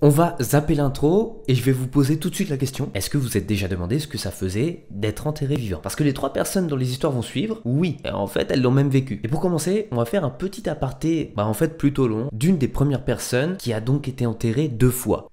On va zapper l'intro et je vais vous poser tout de suite la question. Est-ce que vous êtes déjà demandé ce que ça faisait d'être enterré vivant? Parce que les trois personnes dont les histoires vont suivre, oui, en fait elles l'ont même vécu. Et pour commencer, on va faire un petit aparté, en fait plutôt long, d'une des premières personnes qui a donc été enterrée deux fois.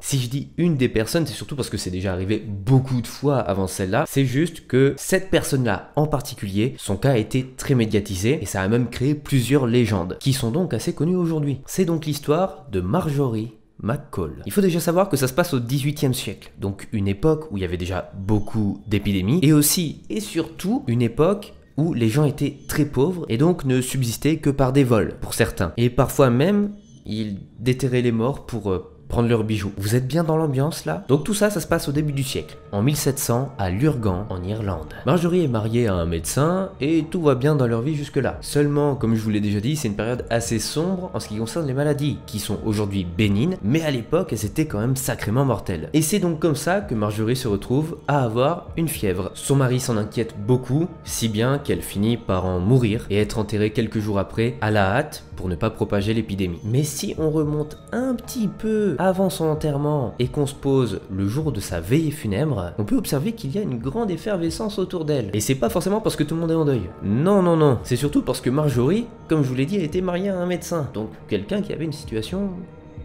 Si je dis une des personnes, c'est surtout parce que c'est déjà arrivé beaucoup de fois avant celle-là. C'est juste que cette personne-là en particulier, son cas a été très médiatisé et ça a même créé plusieurs légendes qui sont donc assez connues aujourd'hui. C'est donc l'histoire de Marjorie McCall. Il faut déjà savoir que ça se passe au XVIIIe siècle, donc une époque où il y avait déjà beaucoup d'épidémies et aussi et surtout une époque où les gens étaient très pauvres et donc ne subsistaient que par des vols pour certains. Et parfois même, ils déterraient les morts pour prendre leurs bijoux. Vous êtes bien dans l'ambiance là? Donc tout ça, ça se passe au début du siècle, en 1700 à Lurgan en Irlande. Marjorie est mariée à un médecin et tout va bien dans leur vie jusque là. Seulement, comme je vous l'ai déjà dit, c'est une période assez sombre en ce qui concerne les maladies, qui sont aujourd'hui bénignes, mais à l'époque elles étaient quand même sacrément mortelles. Et c'est donc comme ça que Marjorie se retrouve à avoir une fièvre. Son mari s'en inquiète beaucoup, si bien qu'elle finit par en mourir et être enterrée quelques jours après à la hâte pour ne pas propager l'épidémie. Mais si on remonte un petit peu avant son enterrement et qu'on se pose le jour de sa veillée funèbre, on peut observer qu'il y a une grande effervescence autour d'elle. Et c'est pas forcément parce que tout le monde est en deuil. Non. C'est surtout parce que Marjorie, comme je vous l'ai dit, elle était mariée à un médecin. Donc quelqu'un qui avait une situation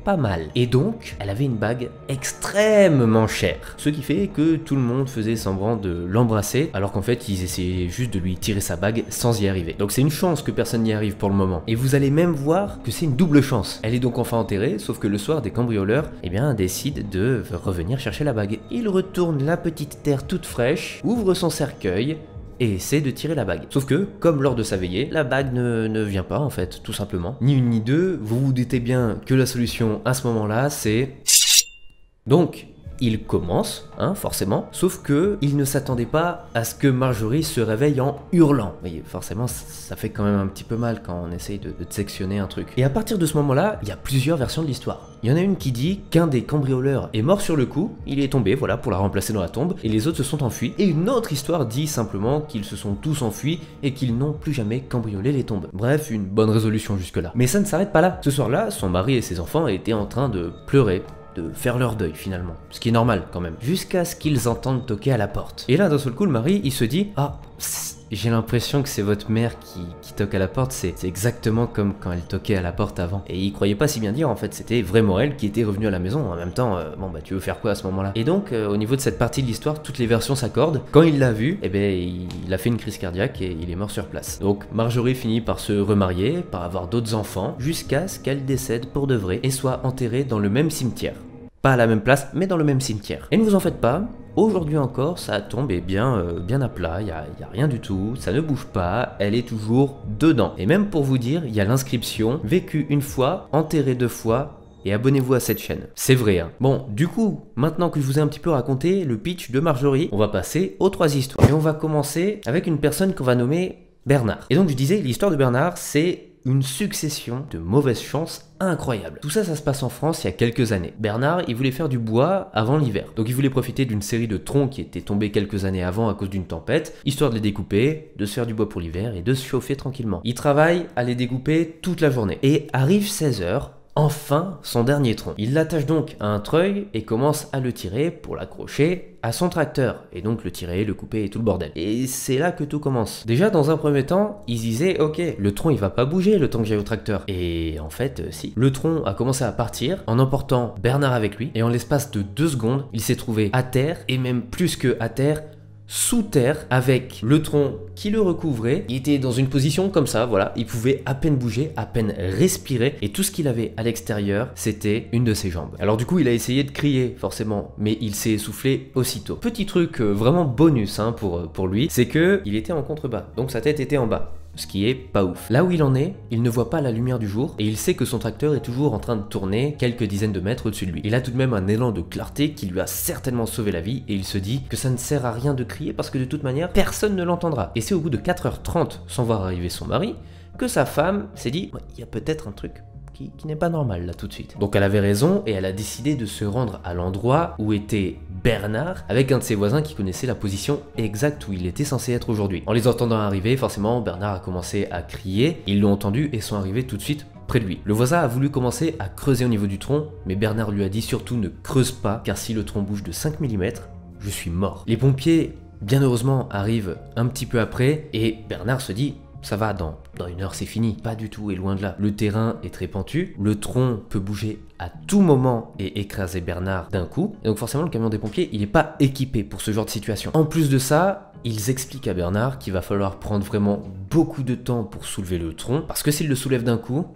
pas mal. Et donc, elle avait une bague extrêmement chère. Ce qui fait que tout le monde faisait semblant de l'embrasser, alors qu'en fait, ils essayaient juste de lui tirer sa bague sans y arriver. Donc c'est une chance que personne n'y arrive pour le moment. Et vous allez même voir que c'est une double chance. Elle est donc enfin enterrée, sauf que le soir, des cambrioleurs, décident de revenir chercher la bague. Ils retournent la petite terre toute fraîche, ouvrent son cercueil, et essaie de tirer la bague. Sauf que, comme lors de sa veillée, la bague ne vient pas en fait, tout simplement. Ni une ni deux, vous vous doutez bien que la solution à ce moment-là, c'est... Donc, il commence, forcément, sauf que il ne s'attendait pas à ce que Marjorie se réveille en hurlant. Mais forcément, ça fait quand même un petit peu mal quand on essaye de sectionner un truc. Et à partir de ce moment-là, il y a plusieurs versions de l'histoire. Il y en a une qui dit qu'un des cambrioleurs est mort sur le coup, il est tombé, voilà, pour la remplacer dans la tombe, et les autres se sont enfuis. Et une autre histoire dit simplement qu'ils se sont tous enfuis et qu'ils n'ont plus jamais cambriolé les tombes. Bref, une bonne résolution jusque-là. Mais ça ne s'arrête pas là. Ce soir-là, son mari et ses enfants étaient en train de pleurer, de faire leur deuil finalement, ce qui est normal quand même, jusqu'à ce qu'ils entendent toquer à la porte. Et là d'un seul coup le mari il se dit « Ah, j'ai l'impression que c'est votre mère qui toque à la porte, c'est exactement comme quand elle toquait à la porte avant. » Et il croyait pas si bien dire, en fait c'était vraiment elle qui était revenue à la maison. En même temps, tu veux faire quoi à ce moment-là? Et donc au niveau de cette partie de l'histoire, toutes les versions s'accordent. Quand il l'a vue, il a fait une crise cardiaque et il est mort sur place. Donc Marjorie finit par se remarier, par avoir d'autres enfants, jusqu'à ce qu'elle décède pour de vrai et soit enterrée dans le même cimetière. Pas à la même place, mais dans le même cimetière. Et ne vous en faites pas, aujourd'hui encore, sa tombe est bien à plat, il y a rien du tout, ça ne bouge pas, elle est toujours dedans. Et même pour vous dire, il y a l'inscription « Vécu une fois, enterré deux fois ». Et abonnez-vous à cette chaîne. C'est vrai, hein. Bon, du coup, maintenant que je vous ai un petit peu raconté le pitch de Marjorie, on va passer aux trois histoires. Et on va commencer avec une personne qu'on va nommer Bernard. Et donc je disais, l'histoire de Bernard, c'est une succession de mauvaises chances incroyables. Tout ça, ça se passe en France il y a quelques années. Bernard, il voulait faire du bois avant l'hiver. Donc il voulait profiter d'une série de troncs qui étaient tombés quelques années avant à cause d'une tempête, histoire de les découper, de se faire du bois pour l'hiver et de se chauffer tranquillement. Il travaille à les découper toute la journée. Et arrive 16h, enfin son dernier tronc. Il l'attache donc à un treuil et commence à le tirer pour l'accrocher à son tracteur. Et donc le tirer, le couper et tout le bordel. Et c'est là que tout commence. Déjà dans un premier temps, il se disait ok, le tronc il va pas bouger le temps que j'aille au tracteur. Et en fait si. Le tronc a commencé à partir en emportant Bernard avec lui. Et en l'espace de 2 secondes, il s'est trouvé à terre et même plus que à terre, sous terre, avec le tronc qui le recouvrait. Il était dans une position comme ça, voilà, il pouvait à peine bouger, à peine respirer, et tout ce qu'il avait à l'extérieur, c'était une de ses jambes. Alors du coup, il a essayé de crier, forcément, mais il s'est essoufflé aussitôt. Petit truc vraiment bonus pour lui, c'est que il était en contrebas, donc sa tête était en bas. Ce qui est pas ouf. Là où il en est, il ne voit pas la lumière du jour et il sait que son tracteur est toujours en train de tourner quelques dizaines de mètres au-dessus de lui. Il a tout de même un élan de clarté qui lui a certainement sauvé la vie et il se dit que ça ne sert à rien de crier parce que de toute manière, personne ne l'entendra. Et c'est au bout de 4h30, sans voir arriver son mari, que sa femme s'est dit « il y a peut-être un truc qui n'est pas normal là tout de suite. » Donc elle avait raison et elle a décidé de se rendre à l'endroit où était Bernard avec un de ses voisins qui connaissait la position exacte où il était censé être aujourd'hui. En les entendant arriver, forcément Bernard a commencé à crier, ils l'ont entendu et sont arrivés tout de suite près de lui. Le voisin a voulu commencer à creuser au niveau du tronc, mais Bernard lui a dit surtout ne creuse pas, car si le tronc bouge de 5 mm, je suis mort. Les pompiers, bien heureusement, arrivent un petit peu après, et Bernard se dit ça va, dans 1 heure c'est fini. Pas du tout, et loin de là. Le terrain est très pentu, le tronc peut bouger à tout moment et écraser Bernard d'un coup. Et donc forcément le camion des pompiers, il n'est pas équipé pour ce genre de situation. En plus de ça, ils expliquent à Bernard qu'il va falloir prendre vraiment beaucoup de temps pour soulever le tronc, parce que s'il le soulève d'un coup,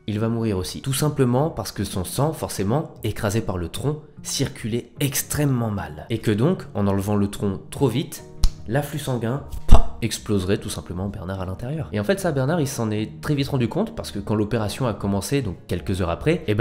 il va mourir aussi. Tout simplement parce que son sang, forcément, écrasé par le tronc, circulait extrêmement mal. Et que donc, en enlevant le tronc trop vite, l'afflux sanguin exploserait tout simplement Bernard à l'intérieur. Et en fait ça, Bernard il s'en est très vite rendu compte, parce que quand l'opération a commencé, donc quelques heures après, et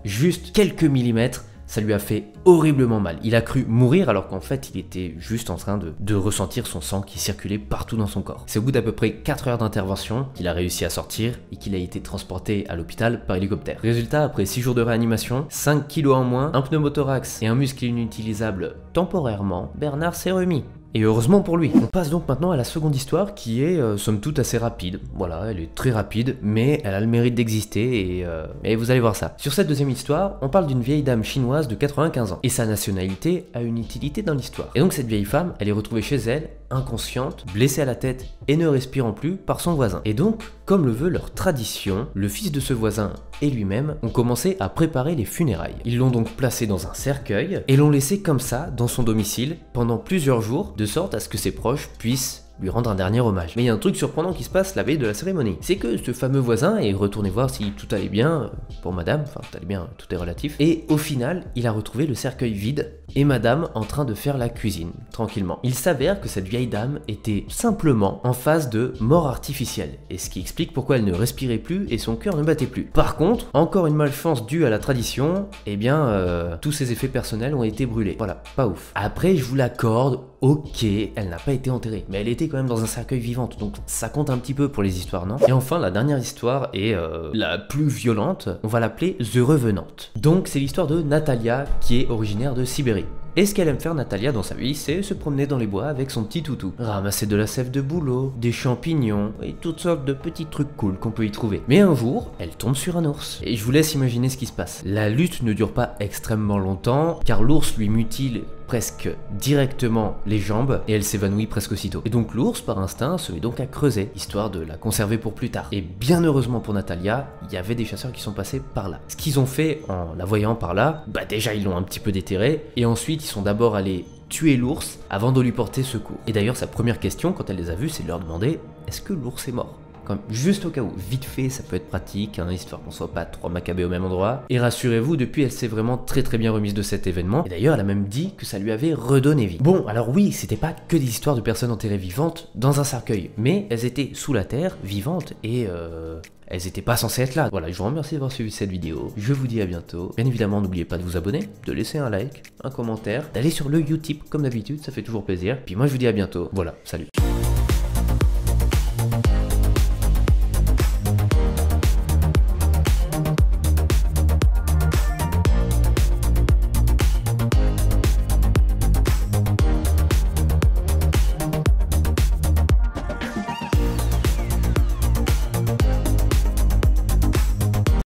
juste quelques millimètres, ça lui a fait horriblement mal. Il a cru mourir alors qu'en fait il était juste en train de ressentir son sang qui circulait partout dans son corps. C'est au bout d'à peu près 4 heures d'intervention qu'il a réussi à sortir et qu'il a été transporté à l'hôpital par hélicoptère. Résultat, après 6 jours de réanimation, 5 kilos en moins, un pneumothorax et un muscle inutilisable temporairement, Bernard s'est remis. Et heureusement pour lui. On passe donc maintenant à la seconde histoire qui est somme toute assez rapide. Voilà, elle est très rapide, mais elle a le mérite d'exister et vous allez voir ça. Sur cette deuxième histoire, on parle d'une vieille dame chinoise de 95 ans. Et sa nationalité a une utilité dans l'histoire. Et donc cette vieille femme, elle est retrouvée chez elle, inconsciente, blessée à la tête et ne respirant plus par son voisin. Et donc, comme le veut leur tradition, le fils de ce voisin et lui-même ont commencé à préparer les funérailles. Ils l'ont donc placé dans un cercueil et l'ont laissé comme ça dans son domicile pendant plusieurs jours, de sorte à ce que ses proches puissent lui rendre un dernier hommage. Mais il y a un truc surprenant qui se passe la veille de la cérémonie. C'est que ce fameux voisin est retourné voir si tout allait bien pour madame, enfin tout allait bien, tout est relatif, et au final, il a retrouvé le cercueil vide et madame en train de faire la cuisine, tranquillement. Il s'avère que cette vieille dame était simplement en phase de mort artificielle, et ce qui explique pourquoi elle ne respirait plus et son cœur ne battait plus. Par contre, encore une malchance due à la tradition, eh bien, tous ses effets personnels ont été brûlés. Voilà, pas ouf. Après, je vous l'accorde, ok, elle n'a pas été enterrée, mais elle était quand même dans un cercueil vivante, donc ça compte un petit peu pour les histoires, non? Et enfin, la dernière histoire est la plus violente, on va l'appeler The Revenant. Donc c'est l'histoire de Natalia, qui est originaire de Sibérie. Et ce qu'elle aime faire, Natalia, dans sa vie, c'est se promener dans les bois avec son petit toutou. Ramasser de la sève de bouleau, des champignons, et toutes sortes de petits trucs cool qu'on peut y trouver. Mais un jour, elle tombe sur un ours. Et je vous laisse imaginer ce qui se passe. La lutte ne dure pas extrêmement longtemps, car l'ours lui mutile presque directement les jambes et elle s'évanouit presque aussitôt. Et donc l'ours, par instinct, se met donc à creuser, histoire de la conserver pour plus tard. Et bien heureusement pour Natalia, il y avait des chasseurs qui sont passés par là. Ce qu'ils ont fait en la voyant par là, déjà ils l'ont un petit peu déterré, et ensuite ils sont d'abord allés tuer l'ours avant de lui porter secours. Et d'ailleurs sa première question quand elle les a vus, c'est de leur demander « Est-ce que l'ours est mort ?» Juste au cas où, vite fait, ça peut être pratique, hein, histoire qu'on soit pas 3 macabées au même endroit. Et rassurez-vous, depuis elle s'est vraiment très bien remise de cet événement. Et d'ailleurs, elle a même dit que ça lui avait redonné vie. Bon, alors oui, c'était pas que des histoires de personnes enterrées vivantes dans un cercueil, mais elles étaient sous la terre, vivantes, et elles étaient pas censées être là. Voilà, je vous remercie d'avoir suivi cette vidéo, je vous dis à bientôt. Bien évidemment, n'oubliez pas de vous abonner, de laisser un like, un commentaire, d'aller sur le Utip comme d'habitude, ça fait toujours plaisir. Puis moi je vous dis à bientôt, voilà, salut.